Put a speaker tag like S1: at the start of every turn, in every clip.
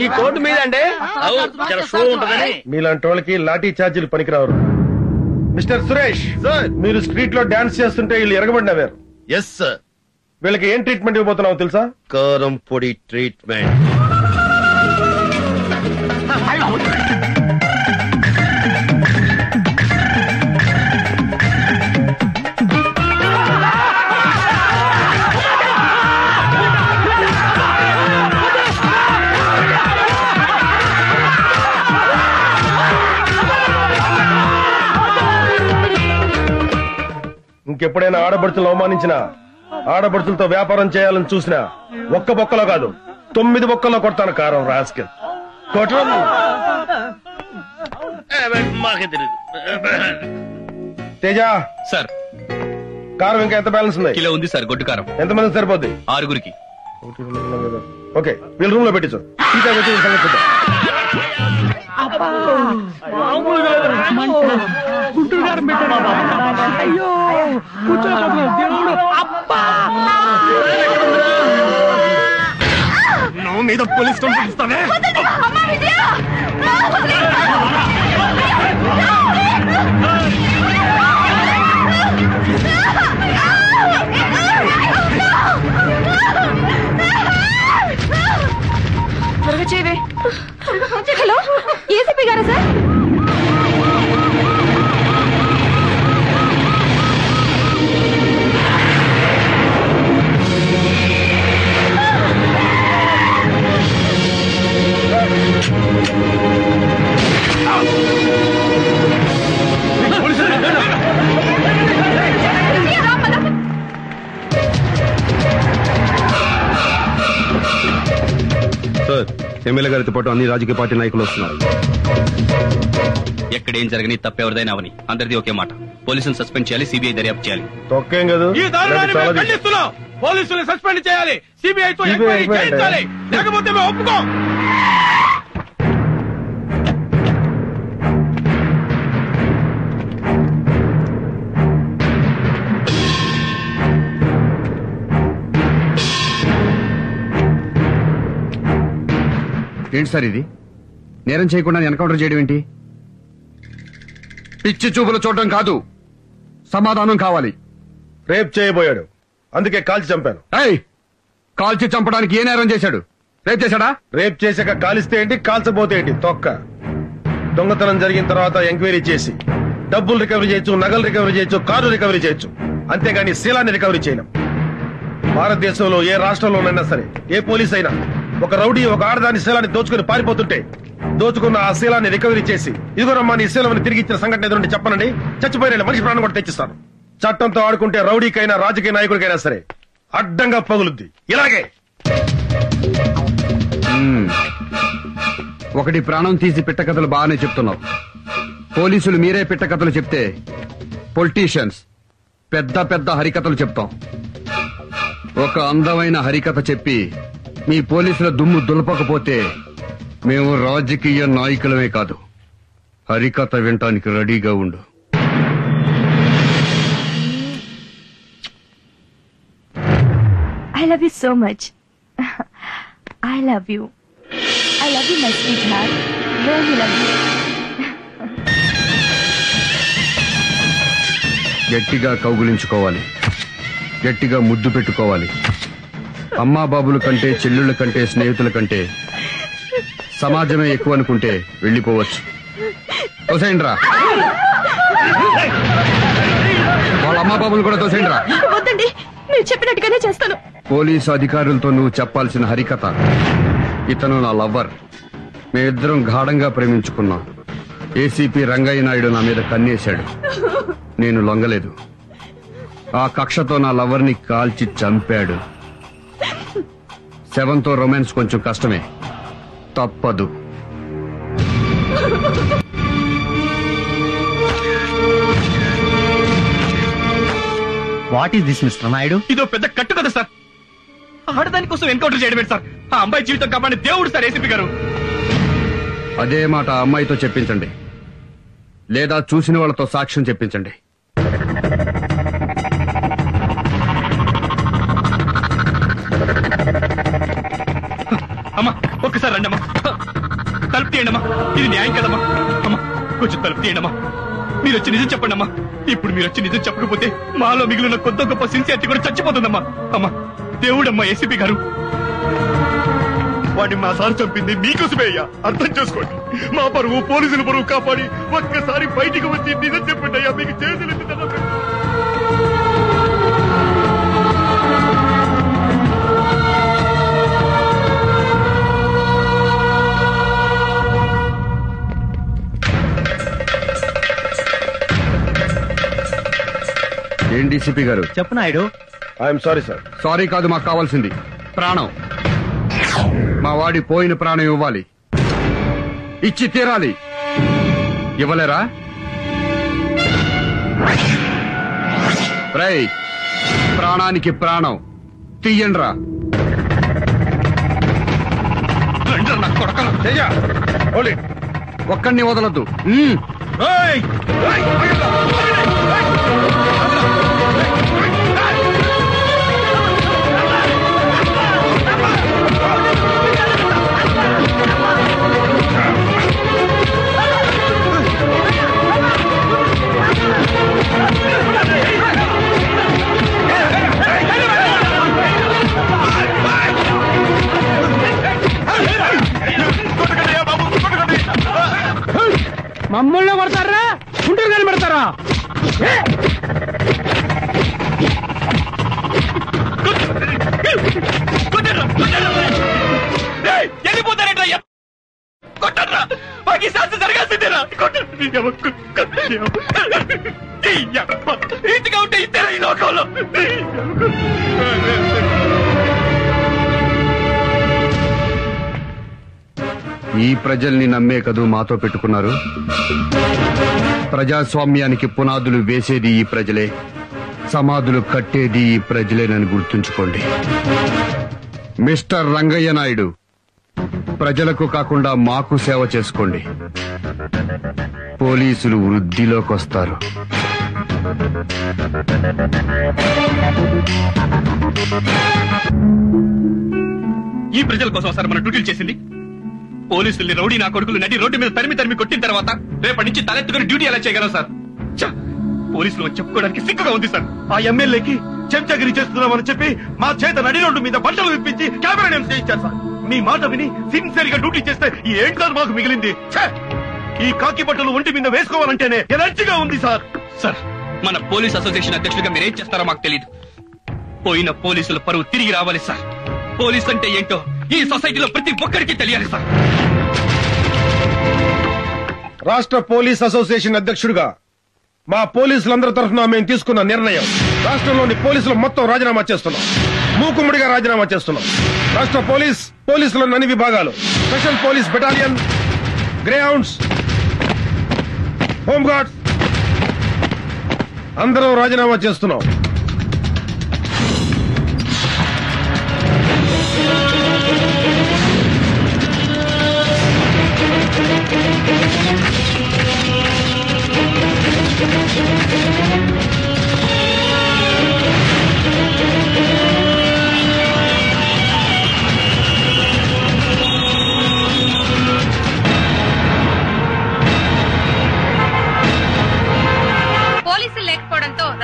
S1: ఈ కోర్టు మీద అంటే షో ఉంటుందని.
S2: మీలాంటి వాళ్ళకి లాఠీ చార్జీలు పనికిరావు. మిస్టర్ సురేష్ సార్, మీరు స్ట్రీట్ లో డాన్స్ చేస్తుంటే వీళ్ళు ఎరగబడినవారు.
S3: Yes sir.
S2: వీళ్ళకి ఏం ట్రీట్మెంట్ ఇవ్వబోతున్నావు తెలుసా?
S3: కారం పొడి ట్రీట్మెంట్.
S2: ఇంకెప్పుడైనా ఆడబడుచులు అవమానించినా, ఆడబడుచులతో వ్యాపారం చేయాలని చూసినా ఒక్క బొక్కలో కాదు 9 బొక్కల్లో కొడతాను కారం రాస్కెల్.
S1: మాకే తెలియదు.
S2: తేజ
S4: సార్,
S2: కారం ఇంకా ఎంత బ్యాలెన్స్ ఉంది?
S4: కిలో ఉంది సార్. గొడ్డు కారం
S2: ఎంతమంది సరిపోద్ది?
S4: 6గురికి.
S2: ఓకే, వీళ్ళ రూమ్ లో పెట్టించు.
S1: అయ్యో దేవుడు అబ్బా
S2: మీద పోలీస్ కంప్లైంట్ ఇస్తానే.
S5: త్వరగా చేయవే. హలో, ఏసీపీ గారా సార్?
S6: సార్, ఎమ్మెల్యే గారితో పాటు అన్ని రాజకీయ పార్టీ నాయకులు వస్తున్నారు.
S4: ఎక్కడేం జరగని తప్పెవరిదైనా అవని అందరిది ఒకే మాట. పోలీసులు సస్పెండ్ చేయాలి, సిబిఐ దర్యాప్తు చేయాలి.
S2: తొక్కేం కాదు.
S1: ఈ దారుణాన్ని మేము ఖండిస్తున్నాం. పోలీసులు సస్పెండ్ చేయాలి, సిబిఐతో ఎంక్వైరీ చేయించాలి, లేకపోతే మేము ఒప్పుకోం.
S6: ఏంటి సార్ ఇది? నేరం చేయకుండా ఎన్కౌంటర్ చేయడం ఏంటి? పిచ్చి చూపులు చూడడం కాదు, సమాధానం కావాలి.
S2: రేప్ చేయబోయాడు, అందుకే కాల్చి చంపాను.
S6: కాల్చి చంపడానికి ఏ నేరం చేశాడు? రేప్ చేశాడా?
S2: రేప్ చేశాక కాలిస్తే ఏంటి, కాల్చబోతే ఏంటి? తొక్క. దొంగతనం జరిగిన తర్వాత ఎంక్వైరీ చేసి డబ్బులు రికవరీ చేయొచ్చు, నగలు రికవరీ చేయొచ్చు, కారు రికవరీ చేయొచ్చు, అంతేగాని శీలాన్ని రికవరీ చేయలేం. భారతదేశంలో ఏ రాష్ట్రంలోనైనా సరే ఏ పోలీస్ అయినా ఒక రౌడీ ఒక ఆడదాని శీలాన్ని దోచుకుని పారిపోతుంటే దోచుకున్న ఆ శీలాన్ని రికవరీ చేసి ఇదిగోరమ్మా నీ శీలం తిరిగి ఇచ్చిన సంఘటన ఎదురుండి చెప్పనండి, చచ్చిపోయిన మనిషి ప్రాణం కూడా తెచ్చిస్తాను. చట్టంతో ఆడుకుంటే రౌడీకైనా రాజకీయ నాయకుడికైనా సరే అడ్డంగా పగులుద్ది. ఇలాగే
S6: ఒకటి ప్రాణం తీసి పిట్ట కథలు బాగానే చెప్తున్నావు. పోలీసులు మీరే పిట్ట కథలు చెప్తే పొలిటీషియన్స్ పెద్ద పెద్ద హరికథలు చెప్తాం. ఒక అందమైన హరికథ చెప్పి మీ పోలీసుల దుమ్ము దులపకపోతే మేము రాజకీయ నాయకులమే కాదు, హరికథ వినటానికి రెడీగా ఉండు.
S5: I love you so much. I love you. I love you, my sweetheart. Really love you.
S6: గట్టిగా కౌగులించుకోవాలి, గట్టిగా ముద్దు పెట్టుకోవాలి. అమ్మా బాబుల కంటే, చెల్లుళ్ళ కంటే, స్నేహితుల కంటే సమాజమే ఎక్కువ అనుకుంటే వెళ్ళిపోవచ్చు. తోసేయండిరా, వాళ్ళ అమ్మా బాబులు కూడా తోసేయండిరా.
S5: వద్దండి, మీరు చెప్పినట్టుగానే చేస్తాను.
S6: పోలీసు అధికారులతో నువ్వు చెప్పాల్సిన హరికథ, ఇతను నా లవ్వర్, మేమిద్దరం గాఢంగా ప్రేమించుకున్నాం. ఏసీపీ రంగయ్య నాయుడు నా మీద కన్నేశాడు, నేను లొంగలేదు. ఆ కక్షతో నా లవర్ని కాల్చి చంపాడు. శవంతో రొమాన్స్ కొంచెం కష్టమే, తప్పదు.
S1: What is this mister Naidu?
S4: ఇదో పెద్ద కట్టు కదా సార్. ఆడదాని కోసం ఎన్కౌంటర్ చేయడం సార్. ఆ అమ్మాయి జీవితం కాపాడి దేవుడు సార్ ఏసీపీ గారు.
S6: అదే మాట ఆ అమ్మాయితో చెప్పించండి, లేదా చూసిన వాళ్ళతో సాక్ష్యం చెప్పించండి.
S4: అమ్మా ఒక్కసారి రండి అమ్మా, తలుపు తీయండి అమ్మా, ఇది న్యాయం కదమ్మా. అమ్మా కొంచెం తలుపు తీయండి అమ్మా, మీరు వచ్చి నిజం చెప్పండి అమ్మా. ఇప్పుడు మీరు వచ్చి నిజం చెప్పకపోతే మాలో మిగిలిన కొత్త గొప్ప సిన్సియారిటీ కూడా చచ్చిపోతుందమ్మా. అమ్మా దేవుడమ్మా ఏసీపీ గారు,
S7: వాడిని మా సార్ చంపింది మీకోసమే అయ్యా, అర్థం చేసుకోండి. మా పరువు పోలీసుల పరువు కాపాడి ఒక్కసారి బయటికి వచ్చి నిజం చెప్పండి అయ్యా, మీకు చేతులు ఎత్తి దండం పెడతాను.
S6: ఏం డీసీపీ గారు?
S4: చెప్పు Naidu.
S2: I'm sorry sir.
S6: Sorry కాదు, మాకు కావాల్సింది ప్రాణం. మా వాడి పోయిన ప్రాణం ఇవ్వాలి, ఇచ్చి తీరాలి. ఇవ్వలేరా? రేయ్, ప్రాణానికి ప్రాణం తీయండ్రా. ఒక్కడిని వదలొద్దు.
S1: మమ్మల్ని కొడతారా, గుంటూరు కానీ పెడతారా?
S4: వెళ్ళిపోతారేంటయ్యా, కొట్టరా, మాకు శాస్త్రం జరగాల్సిందేనా? ఇంటిగా ఉంటే ఇద్దరు ఈ లోకంలో.
S6: ఈ ప్రజల్ని నమ్మే కదూ మాతో పెట్టుకున్నారు. ప్రజాస్వామ్యానికి పునాదులు వేసేది ఈ ప్రజలే, సమాధులు కట్టేది ఈ ప్రజలేనని గుర్తుంచుకోండి. మిస్టర్ రంగయ్య నాయుడు, ప్రజలకు కాకుండా మాకు సేవ చేసుకోండి. పోలీసులు వృద్ధిలోకి వస్తారు.
S4: ఈ ప్రజల కోసం సార్ మన డ్యూటీలు చేసింది. పోలీసుల్ని రౌడీ నా కొడుకులు నడి రోడ్డు మీద తరిమి కొట్టిన తర్వాత రేపటి నుంచి తలెత్తుకుని డ్యూటీ ఎలా చేయగలం సార్? పోలీసులు వచ్చి చెప్పుకోవడానికి సిగ్గుగా ఉంది సార్.
S7: ఆ ఎమ్మెల్యేకి చెంచగిరి చేస్తున్నామని చెప్పి మా చేత నడి రోడ్డు మీద బట్టలు విప్పించి కెమెరా నేమ్స్ చేయించారు సార్. మీ మాట విని సిన్సియర్ గా డ్యూటీ చేస్తే ఏం కాదు మాకు మిగిలింది. ఈ కాకి బట్టలు ఒంటి మీద వేసుకోవాలంటేనే ఎనర్జీగా ఉంది సార్.
S4: సార్, మన పోలీస్ అసోసియేషన్ అధ్యక్షుడిగా మీరేం చేస్తారో మాకు తెలియదు. పోయిన పోలీసుల పరువు తిరిగి రావాలి సార్. పోలీస్ అంటే ఏంటో ఈ సొసైటీలో ప్రతి ఒక్కరికి తెలియాలి సార్.
S2: రాష్ట్ర పోలీస్ అసోసియేషన్ అధ్యక్షుడిగా మా పోలీసులందరి తరఫున మేము తీసుకున్న నిర్ణయం, రాష్ట్రంలోని పోలీసులు మొత్తం రాజీనామా చేస్తున్నాం. మూకుమ్మడిగా రాజీనామా చేస్తున్నాం. రాష్ట్ర పోలీసులోని అన్ని విభాగాలు, special police battalion, Greyhounds, home guards అందరూ రాజీనామా చేస్తున్నాం.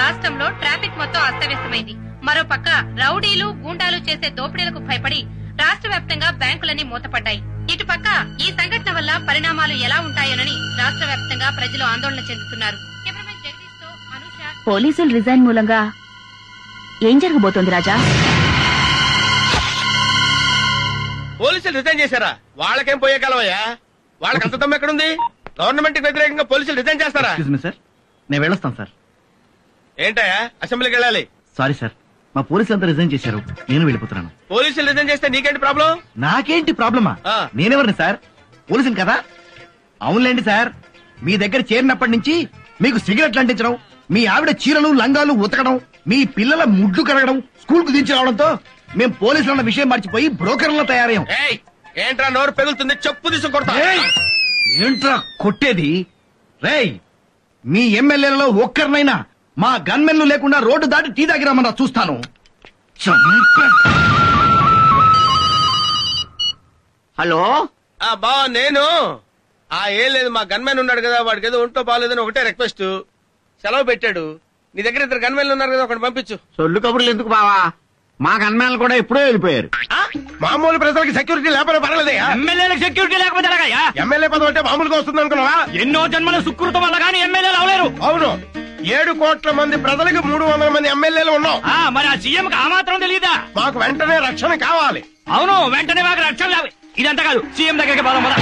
S8: రాష్ట్రంలో ట్రాఫిక్ మొత్తం అస్తవ్యస్తమైంది. మరోపక్క రౌడీలు గూండాలు చేసే దోపిడీలకు భయపడి రాష్ట్ర వ్యాప్తంగా బ్యాంకులన్నీ మూతపడ్డాయి. ఇటుపక్క ఈ సంఘటన వల్ల పరిణామాలు ఎలా ఉంటాయోనని రాష్ట్ర వ్యాప్తంగా ప్రజలు ఆందోళన చెందుతున్నారు. కెమెరామెన్ జగదీష్ తో అనూష.
S5: పోలీసులు రిజైన్ మూలంగా ఏం జరగబోతోంది రాజా?
S3: పోలీసులు రిజైన్ చేశారా? వాళ్ళకేం పోయే కాలమయ్యా, వాళ్ళకి అంత దమ్ము ఎక్కడుంది? గవర్నమెంట్ కి వ్యతిరేకంగా పోలీసులు రిజైన్ చేస్తారా?
S4: సార్, నేను వెళ్ళొస్తాను సార్.
S3: ఏంటయ్యా, అసెంబ్లీకి వెళ్ళాలి.
S4: సారీ సార్, మా పోలీసులంతా రిజైన్ చేశారు, నేను వెళ్ళిపోతున్నాను.
S3: పోలీసులు రిజైన్ చేస్తే నీకేంటి ప్రాబ్లం?
S4: నాకేంటి ప్రాబ్లమా? నేనెవరిని సార్? పోలీసులు కదా. అవునులేండి సార్, మీ దగ్గర చేరినప్పటి నుంచి మీకు సిగరెట్లు అంటించడం, మీ ఆవిడ చీరలు లంగాలు ఉతకడం, మీ పిల్లల ముడ్లు కడగడం, స్కూల్ కు దించి రావడంతో మేము పోలీసులు అన్న విషయం మర్చిపోయి బ్రోకర్లా తయారయ్యాం.
S3: ఏంట్రా నోరు పెగులుతుంది? చెప్పు తీసుకు కొడతా.
S4: ఏంట్రా కొట్టేది? రేయ్, మీ ఎమ్మెల్యేలలో ఒక్కరినైనా మా గన్మెన్లు లేకుండా రోడ్డు దాటి టీ తాగిరామన్నా చూస్తాను. హలో
S3: బా నేను ఏం లేదు, మా గన్మెన్ ఉన్నాడు కదా, వాడికి ఏదో ఒంట్లో బాగాలేదని ఒకటే రిక్వెస్ట్, సెలవు పెట్టాడు. నీ దగ్గర 2 గన్మెన్లు ఉన్నారు కదా, ఒకటి పంపించు.
S4: సొల్లు కబుర్లు ఎందుకు బావా, మా గన్మేలు కూడా ఎప్పుడో వెళ్ళిపోయారు.
S2: మామూలు ప్రజలకి సెక్యూరిటీ లేకపోతే పర్వాలేదయ్యా.
S1: ఎమ్మెల్యేలకు సెక్యూరిటీ లేకపోతే ఎలాగయ్యా?
S2: ఎమ్మెల్యే పదవి అంటే మామూలుగా వస్తుంది అనుకున్నావా?
S1: ఎన్నో జన్మల సుకృతం వల్ల కానీ ఎమ్మెల్యేలు అవలేరు.
S2: అవును, 7 కోట్ల మంది ప్రజలకు 300 మంది ఎమ్మెల్యేలు ఉన్నాం.
S1: మరి ఆ సీఎం కి ఆ మాత్రం తెలియదా?
S2: మాకు వెంటనే రక్షణ కావాలి.
S1: అవును, వెంటనే మాకు రక్షణ కావాలి. ఇదంతా కాదు, సీఎం దగ్గరికి పోదాం పద.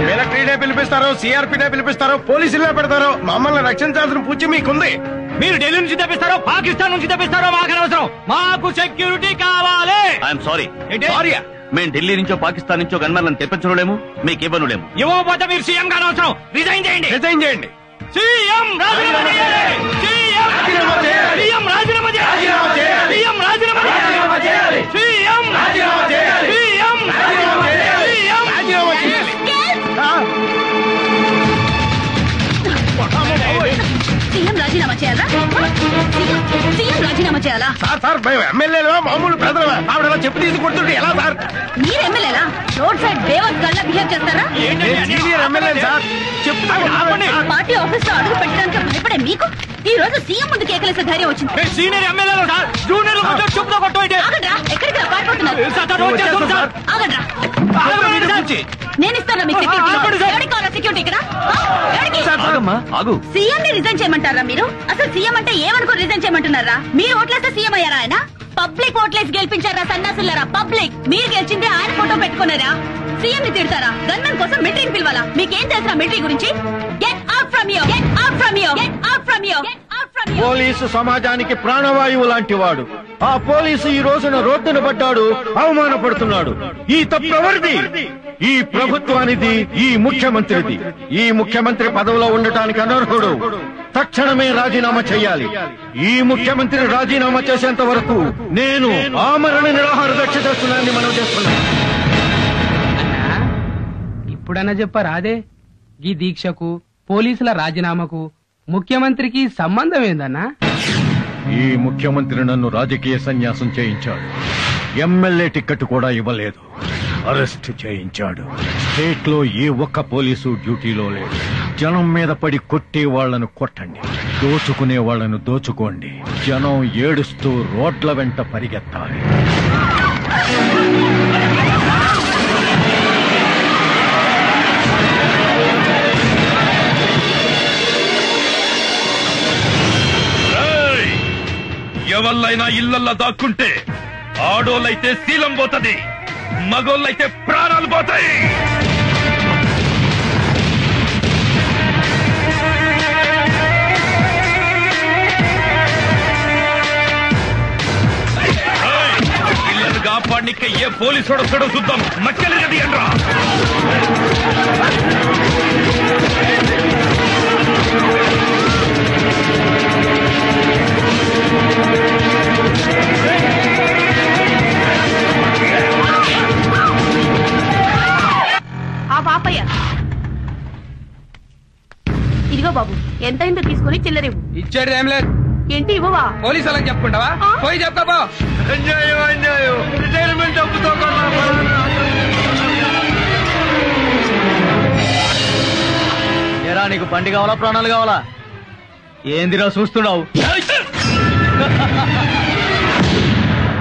S2: మిలిటరీనే పిలిపిస్తారు, సిఆర్పీనే పిలిపిస్తారు, పోలీసులే పెడతారు. మమ్మల్ని రక్షించాల్సిన పూచి మీకుంది.
S1: మీరు ఢిల్లీ నుంచి తెప్పిస్తారో పాకిస్తాన్ నుంచి తెప్పిస్తారో మాకు అనవసరం, మాకు సెక్యూరిటీ కావాలి.
S9: ఐఎమ్ సారీ,
S2: సారీయా?
S9: మేము ఢిల్లీ నుంచో పాకిస్తాన్ నుంచో గన్మర్లను తెప్పించలేము, మీకు ఇవ్వనులేము.
S1: ఇవ్వకపోతే మీరు సీఎం కానవసరం, రిజైన్ చేయండి.
S2: రిజైన్ చేయండి.
S1: సీఎం రాజీనామా చేయాలి. సీఎం రాజీనామా చేయాలి. సీఎం రాజీనామా చేయాలి. సీఎం రాజీనామా చేయాలి. సీఎం రాజీనామా చేయాలి. సీఎం రాజీనామా చేయాలి. సీఎం రాజీనామా చేయాలి.
S8: సీఎం రాజీనామా చేయాలా? సీఎం రాజీనామా చేయాలా?
S2: సార్ మేము ఎమ్మెల్యేలు మామూలు ప్రజలు. ఆవిడ చెప్పు తీసుకుంటుంటే ఎలా సార్?
S8: మీరు ఎమ్మెల్యేలా? రోడ్ సైడ్ దేవత్ గల్లా బిహేవ్ చేస్తారా?
S2: సీనియర్ ఎమ్మెల్యే సార్, చెప్తాను.
S8: పార్టీ ఆఫీస్ లో అడుగు పెట్టడానికి భయపడే మీకు ఈ రోజు సీఎం ముందు కేకలేసే ధైర్యం వచ్చింది.
S1: సీనియర్ ఎమ్మెల్యేలు సార్, జూనియర్ చెప్పుతో కొట్టు.
S8: ఆగండ్రా, ఎక్కడికి పారిపోతున్నారు? ఆగండ్రా, నేను ఇస్తాను మీకు సెక్యూరిటీ ఇక్కడ. సీఎం ని రిజైన్ చేయమంటారా మీరు? అసలు సీఎం అంటే ఏమనుకో రిజైన్ చేయమంటున్నారా? మీరు ఓట్లేస్తే సీఎం అయ్యారా ఆయన? పబ్లిక్ ఓట్లేసి గెలిపించారా సన్నాసులారా? పబ్లిక్ మీరు గెలిచిందే ఆయన ఫోటో పెట్టుకున్నారా? సీఎం ని తిడతారా? గన్మెన్ కోసం మిలిటరీని పిలవాలా? మీకేం తెలుసా మిలిటరీ గురించి? Get out from here, get out from here, get out from here, get out from here.
S10: Police సమాజానికి ప్రాణవాయువు లాంటి వాడు. ఆ పోలీసు ఈ రోజున రోడ్డున పడ్డాడు, అవమానపడుతున్నాడు. ఈ తప్పు ఎవరిది? ఈ ప్రభుత్వానిది, ఈ ముఖ్యమంత్రిది. ఈ ముఖ్యమంత్రి పదవిలో ఉండటానికి అనర్హుడు. తక్షణమే రాజీనామా చేయాలి. ఈ ముఖ్యమంత్రి రాజీనామా చేసేంత వరకు నేను ఆమరణ నిరాహార దీక్ష చేస్తున్నానని మనం చేస్తున్నాం.
S11: ఇప్పుడన్నా చెప్పారా అదే ఈ దీక్షకు పోలీసుల రాజీనామాకు ముఖ్యమంత్రికి సంబంధం ఏందన్నా?
S10: ఈ ముఖ్యమంత్రి నన్ను రాజకీయ సన్యాసం చేయించాడు. ఎమ్మెల్యే టికెట్ కూడా ఇవ్వలేదు, అరెస్ట్ చేయించాడు. స్టేట్ లో ఏ ఒక్క పోలీసు డ్యూటీలో లేడు. జనం మీద పడి కొట్టే వాళ్లను కొట్టండి, దోచుకునే వాళ్లను దోచుకోండి. జనం ఏడుస్తూ రోడ్ల వెంట పరిగెత్తాలి.
S7: ఎవళ్ళైనా ఇళ్లల్లో దాక్కుంటే ఆడోళ్ళైతే శీలం పోతది, మగోళ్ళైతే ప్రాణాలు పోతాయి. పిల్లలు కాపాడికే ఏ పోలీసు వస్తాడో చూద్దాం. మక్కలు గది అండ్రా.
S8: పాపయ్య ఇదిగో బాబు, ఎంతైందో తీసుకుని చిల్లరేవు.
S1: ఇచ్చేది ఏం లేదు.
S8: ఏంటి ఇవ్వవా?
S1: పోలీసు వాళ్ళకి చెప్పుకుంటావా? పోయి చెప్తా.
S2: అన్యాయం, అన్యాయం. రిటైర్మెంట్ డబ్బుతో
S4: ఏరా నీకు బండి కావాలా ప్రాణాలు కావాలా? ఏందిరా చూస్తున్నావు?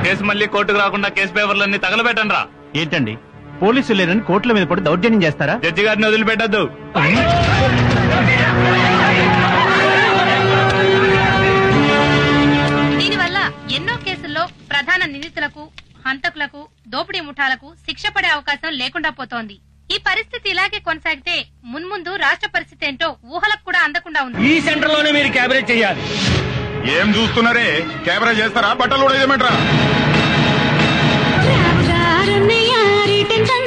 S9: కేసు మళ్ళీ కోర్టుకు రాకుండా కేసు పేపర్లన్నీ తగలబెట్టండి రా.
S4: ఏంటండి పోలీసులు లేరని కోర్టుల మీద పడి దౌర్జన్యం చేస్తారా?
S9: జడ్జి గారిని వదిలిపెట్టద్దు.
S8: దీనివల్ల ఎన్నో కేసుల్లో ప్రధాన నిందితులకు, హంతకులకు, దోపిడీ ముఠాలకు శిక్ష పడే అవకాశం లేకుండా పోతోంది. ఈ పరిస్థితి ఇలాగే కొనసాగితే మున్ముందు రాష్ట్ర పరిస్థితి ఏంటో ఊహలకు కూడా అందకుండా ఉంది.
S1: ఈ సెంటర్ లోనే మీరు క్యాబినెట్ చేయాలి.
S7: ఏం చూస్తున్నారే? కెమెరా చేస్తారా? బట్టలు కూడా ఏమంటారా?
S8: టెన్షన్